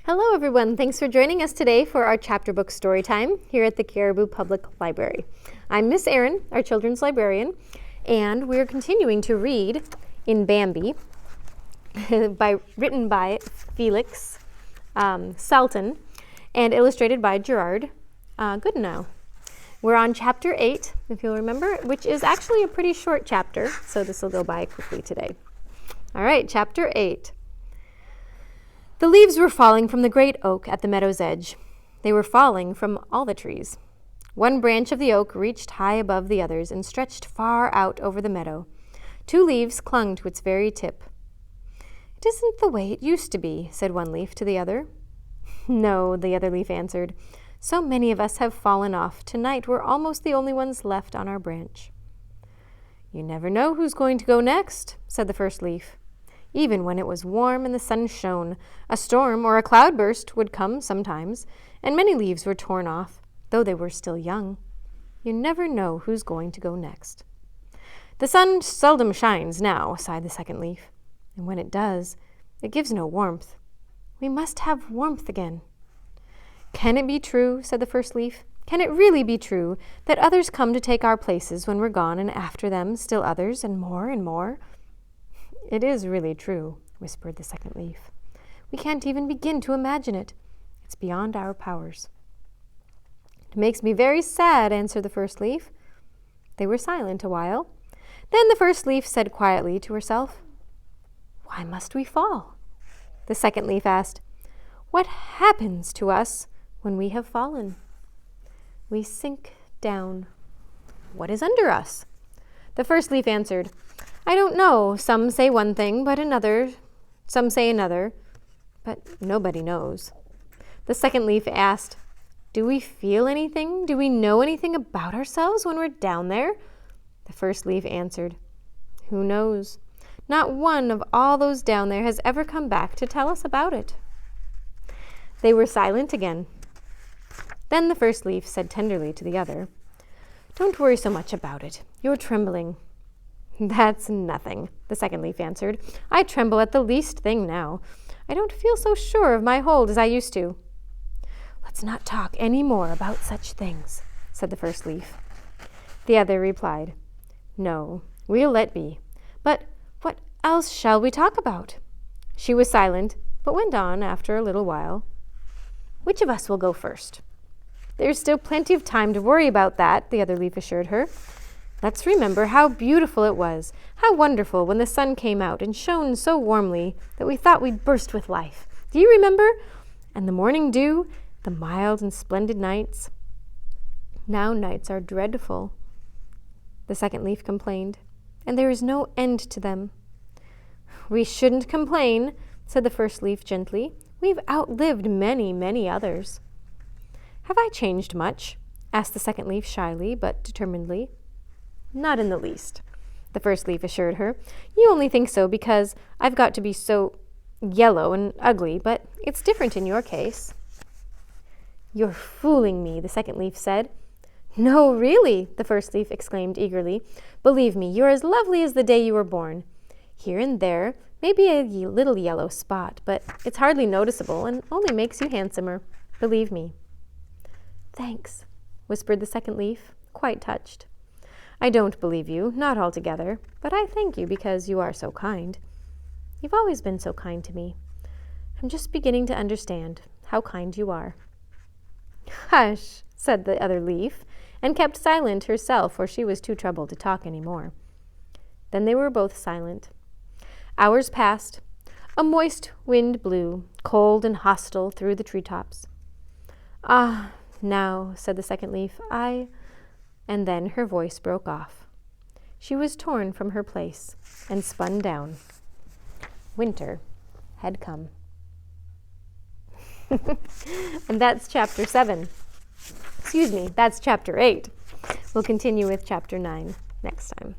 Hello everyone, thanks for joining us today for our chapter book story time here at the Caribou Public Library. I'm Miss Erin, our children's librarian, and we're continuing to read in Bambi, written by Felix Salton and illustrated by Gerard Goodenow. We're on chapter 8, if you'll remember, which is actually a pretty short chapter, so this will go by quickly today. All right, chapter 8. The leaves were falling from the great oak at the meadow's edge. They were falling from all the trees. One branch of the oak reached high above the others and stretched far out over the meadow. 2 leaves clung to its very tip. "It isn't the way it used to be," said one leaf to the other. "No," the other leaf answered. "So many of us have fallen off. Tonight we're almost the only ones left on our branch." "You never know who's going to go next," said the first leaf. Even when it was warm and the sun shone, a storm or a cloudburst would come sometimes, and many leaves were torn off, though they were still young. You never know who's going to go next. "The sun seldom shines now," sighed the second leaf, "and when it does, it gives no warmth. We must have warmth again." "Can it be true," said the first leaf, "can it really be true that others come to take our places when we're gone, and after them still others and more and more?" "It is really true," whispered the second leaf. "We can't even begin to imagine it. It's beyond our powers." "It makes me very sad," answered the first leaf. They were silent a while. Then the first leaf said quietly to herself, "Why must we fall?" The second leaf asked, "What happens to us when we have fallen?" "We sink down." "What is under us?" The first leaf answered, "I don't know. Some say one thing, but another. Some say another, but nobody knows." The second leaf asked, "Do we feel anything? Do we know anything about ourselves when we're down there?" The first leaf answered, "Who knows? Not one of all those down there has ever come back to tell us about it." They were silent again. Then the first leaf said tenderly to the other, "Don't worry so much about it. You're trembling." "That's nothing," the second leaf answered. "I tremble at the least thing now. I don't feel so sure of my hold as I used to." "Let's not talk any more about such things," said the first leaf. The other replied, "No, we'll let be. But what else shall we talk about?" She was silent, but went on after a little while. "Which of us will go first?" "There's still plenty of time to worry about that," the other leaf assured her. "Let's remember how beautiful it was, how wonderful when the sun came out and shone so warmly that we thought we'd burst with life. Do you remember? And the morning dew, the mild and splendid nights." "Now nights are dreadful," the second leaf complained, "and there is no end to them." "We shouldn't complain," said the first leaf gently. "We've outlived many, many others." "Have I changed much?" asked the second leaf shyly but determinedly. "Not in the least," the first leaf assured her. "You only think so because I've got to be so yellow and ugly, but it's different in your case." "You're fooling me," the second leaf said. "No, really," the first leaf exclaimed eagerly. "Believe me, you're as lovely as the day you were born. Here and there may be a little yellow spot, but it's hardly noticeable and only makes you handsomer. Believe me." "Thanks," whispered the second leaf, quite touched. "I don't believe you, not altogether, but I thank you because you are so kind. You've always been so kind to me. I'm just beginning to understand how kind you are." "Hush," said the other leaf, and kept silent herself, for she was too troubled to talk any more. Then they were both silent. Hours passed. A moist wind blew, cold and hostile, through the treetops. "Ah, now," said the second leaf, And then her voice broke off. She was torn from her place and spun down. Winter had come. And that's chapter 7. That's chapter 8. We'll continue with chapter 9 next time.